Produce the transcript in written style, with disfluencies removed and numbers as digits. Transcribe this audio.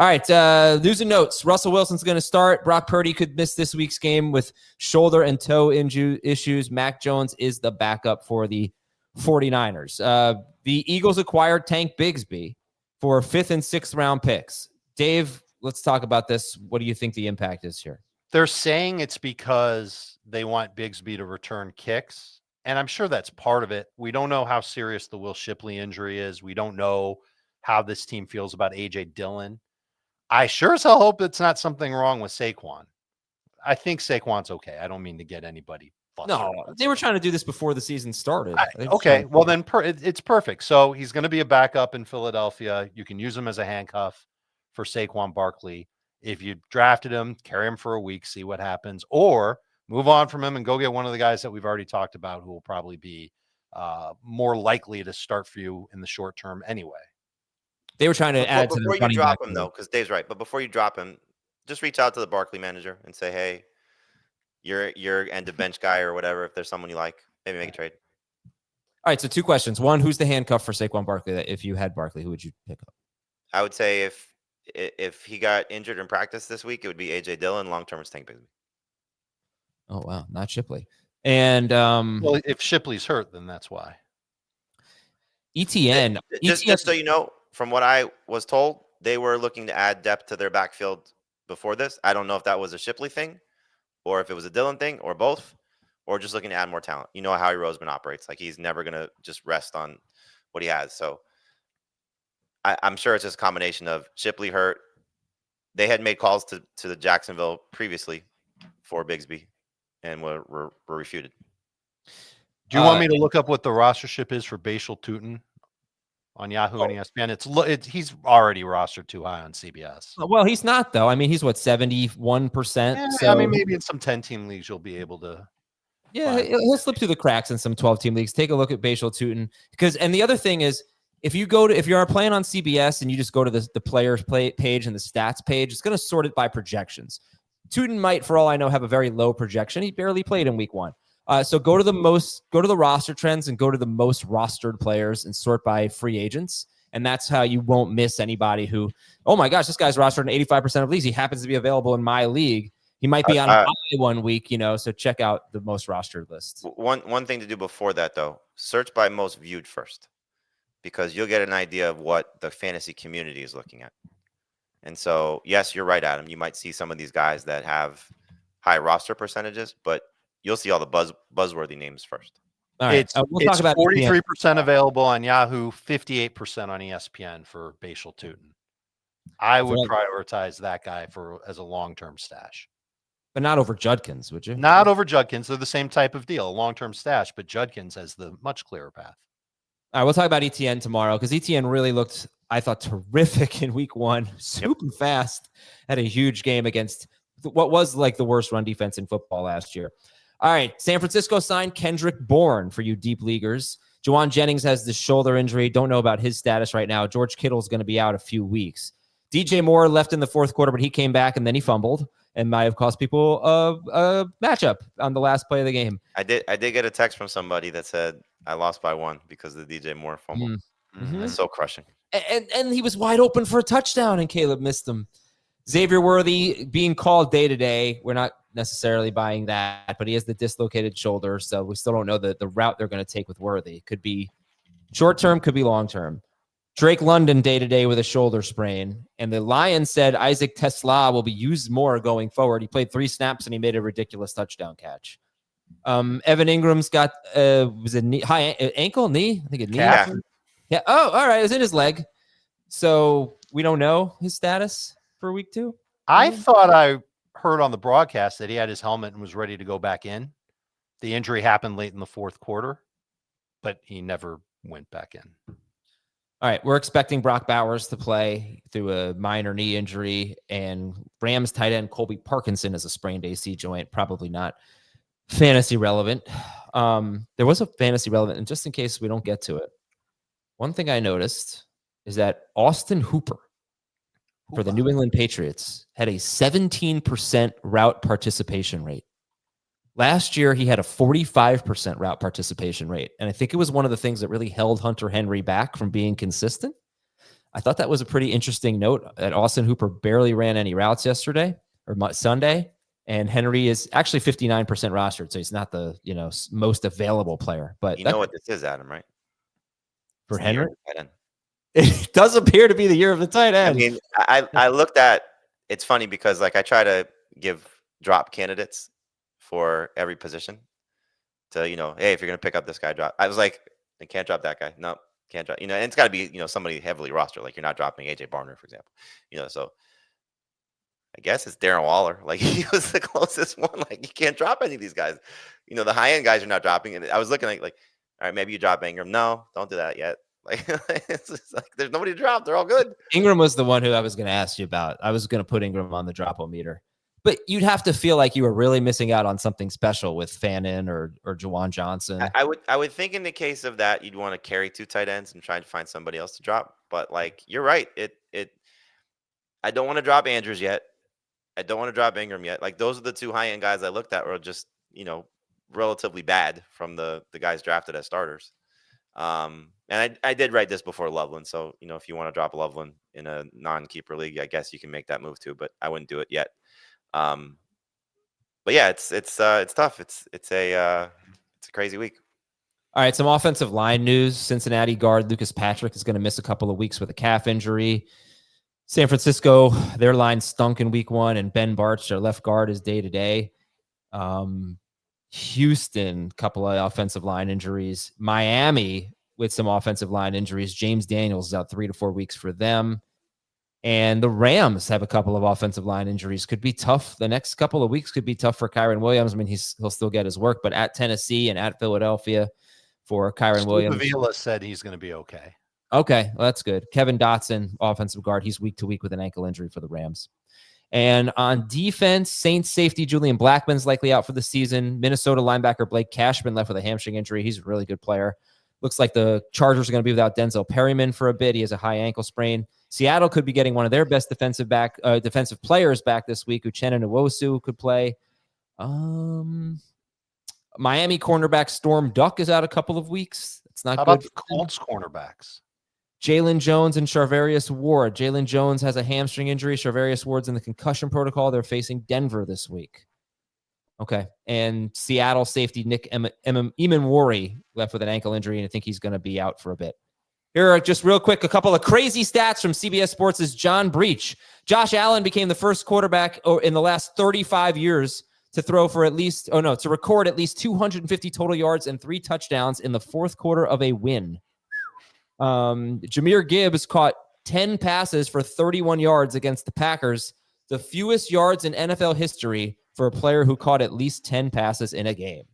All right, news and notes. Russell Wilson's going to start. Brock Purdy could miss this week's game with shoulder and toe issues. Mac Jones is the backup for the 49ers. The Eagles acquired Tank Bigsby for 5th and 6th round picks. Dave, let's talk about this. What do you think the impact is here? They're saying it's because they want Bigsby to return kicks, and I'm sure that's part of it. We don't know how serious the Will Shipley injury is. We don't know how this team feels about A.J. Dillon. I sure as hell hope it's not something wrong with Saquon. I think Saquon's okay. I don't mean to get anybody flustered. No, they were trying to do this before the season started. Okay, well then it's perfect. So he's going to be a backup in Philadelphia. You can use him as a handcuff for Saquon Barkley. If you drafted him, carry him for a week, see what happens, or move on from him and go get one of the guys that we've already talked about who will probably be more likely to start for you in the short term anyway. They were trying to add to the before you drop him, though, because Dave's right. But before you drop him, just reach out to the Barkley manager and say, "Hey, you're end of bench guy or whatever. If there's someone you like, maybe make a trade." All right. So 2 questions. One, who's the handcuff for Saquon Barkley? That if you had Barkley, who would you pick up? I would say if he got injured in practice this week, it would be A.J. Dillon. Long term is Tank Bigsby. Oh wow, not Shipley. And well, if Shipley's hurt, then that's why. ETN. Just so you know, from what I was told, they were looking to add depth to their backfield before this. I don't know if that was a Shipley thing or if it was a Dillon thing or both, or just looking to add more talent. You know how Howie Roseman operates. Like, he's never going to just rest on what he has. So I'm sure it's just a combination of Shipley hurt. They had made calls to the Jacksonville previously for Bigsby and were refuted. Do you want me to look up what the rostership is for Bashal Tutin on Yahoo and ESPN? He's already rostered too high on CBS. Well, he's not, though. I mean, he's what, 71%? Yeah, so, I mean, maybe in some 10-team leagues you'll be able to. Yeah, he'll slip through the cracks in some 12-team leagues. Take a look at Bashal Tutin. And the other thing is, if you're playing on CBS and you just go to the players page and the stats page, it's going to sort it by projections. Tutin might, for all I know, have a very low projection. He barely played in week 1. So go to the roster trends and go to the most rostered players and sort by free agents. And that's how you won't miss anybody who, oh my gosh, this guy's rostered in 85% of leagues. He happens to be available in my league. He might be on a bye 1 week, so check out the most rostered list. One thing to do before that, though, search by most viewed first, because you'll get an idea of what the fantasy community is looking at. And so, yes, you're right, Adam. You might see some of these guys that have high roster percentages, but you'll see all the buzzworthy names first. All right. It's 43% available on Yahoo, 58% on ESPN for Bashal Tutin. I would prioritize that guy as a long-term stash. But not over Judkins, would you? Not over Judkins. They're the same type of deal, a long-term stash, but Judkins has the much clearer path. All right, we'll talk about ETN tomorrow because ETN really looked, I thought, terrific in week 1. Super fast. Had a huge game against what was like the worst run defense in football last year. All right, San Francisco signed Kendrick Bourne for you deep leaguers. Jauan Jennings has the shoulder injury. Don't know about his status right now. George Kittle's going to be out a few weeks. DJ Moore left in the 4th quarter, but he came back and then he fumbled and might have cost people a matchup on the last play of the game. I did get a text from somebody that said I lost by 1 because of the DJ Moore fumble. Mm-hmm. That's so crushing. And he was wide open for a touchdown, and Caleb missed him. Xavier Worthy being called day to day. We're not necessarily buying that, but he has the dislocated shoulder, so we still don't know the route they're going to take with Worthy. Could be short term, could be long term. Drake London day to day with a shoulder sprain, and the Lions said Isaac Tesla will be used more going forward. He played 3 snaps and he made a ridiculous touchdown catch. Evan Ingram's got was it knee, high ankle, knee? I think it's knee. Yeah. Oh, all right. It was in his leg, so we don't know his status for week 2. I thought I heard on the broadcast that he had his helmet and was ready to go back in. The injury happened late in the 4th quarter, but he never went back in. All right, we're expecting Brock Bowers to play through a minor knee injury, and Rams tight end Colby Parkinson is a sprained AC joint. Probably not fantasy relevant. There was a fantasy relevant, and just in case we don't get to it, one thing I noticed is that Austin Hooper for the New England Patriots had a 17% route participation rate. Last year, he had a 45% route participation rate. And I think it was one of the things that really held Hunter Henry back from being consistent. I thought that was a pretty interesting note that Austin Hooper barely ran any routes yesterday or Sunday. And Henry is actually 59% rostered. So he's not the, most available player, but you know what this is, Adam, right? For It's the year Henry, of the tight end. it does appear to be the year of the tight end. I mean, I looked at, it's funny because like I try to give drop candidates for every position to, hey, if you're going to pick up this guy, drop. I was like, I can't drop that guy. No, can't drop. And it's got to be, somebody heavily rostered. Like you're not dropping AJ Barner, for example. So I guess it's Darren Waller. Like he was the closest one. Like you can't drop any of these guys. The high end guys are not dropping. And I was looking at like, all right, maybe you drop Engram. No, don't do that yet. Like it's just like there's nobody to drop. They're all good. Engram was the one who I was going to ask you about. I was going to put Engram on the drop-o-meter. But you'd have to feel like you were really missing out on something special with Fannin or Jauan Johnson. I would think in the case of that, you'd want to carry 2 tight ends and try to find somebody else to drop. But like you're right. I don't want to drop Andrews yet. I don't want to drop Engram yet. Like those are the 2 high-end guys I looked at were just, relatively bad from the guys drafted as starters. And I did write this before Loveland. So, if you want to drop Loveland in a non-keeper league, I guess you can make that move too, but I wouldn't do it yet. But yeah, it's tough. It's a crazy week. All right, some offensive line news. Cincinnati guard Lucas Patrick is going to miss a couple of weeks with a calf injury. San Francisco, their line stunk in week 1, and Ben Bartsch, their left guard, is day-to-day. Houston, couple of offensive line injuries. Miami with some offensive line injuries. James Daniels is out 3 to 4 weeks for them. And the Rams have a couple of offensive line injuries. Could be tough. The next couple of weeks could be tough for Kyren Williams. I mean, he'll still get his work, but at Tennessee and at Philadelphia for Kyren Williams. Avila said he's going to be okay. Okay, well, that's good. Kevin Dotson, offensive guard. He's week to week with an ankle injury for the Rams. And on defense, Saints safety Julian Blackmon's likely out for the season. Minnesota linebacker Blake Cashman left with a hamstring injury. He's a really good player. Looks like the Chargers are going to be without Denzel Perryman for a bit. He has a high ankle sprain. Seattle could be getting one of their best defensive players back this week. Uchenna Nwosu could play. Miami cornerback Storm Duck is out a couple of weeks. It's not How good. about the Colts cornerbacks? Jalen Jones and Charvarius Ward. Jalen Jones has a hamstring injury. Charvarius Ward's in the concussion protocol. They're facing Denver this week. Okay. And Seattle safety Nick Emanwari left with an ankle injury, and I think he's going to be out for a bit. Here are just real quick, a couple of crazy stats from CBS Sports' John Breach. Josh Allen became the first quarterback in the last 35 years to record at least 250 total yards and 3 touchdowns in the fourth quarter of a win. Jahmyr Gibbs caught 10 passes for 31 yards against the Packers, the fewest yards in NFL history for a player who caught at least 10 passes in a game.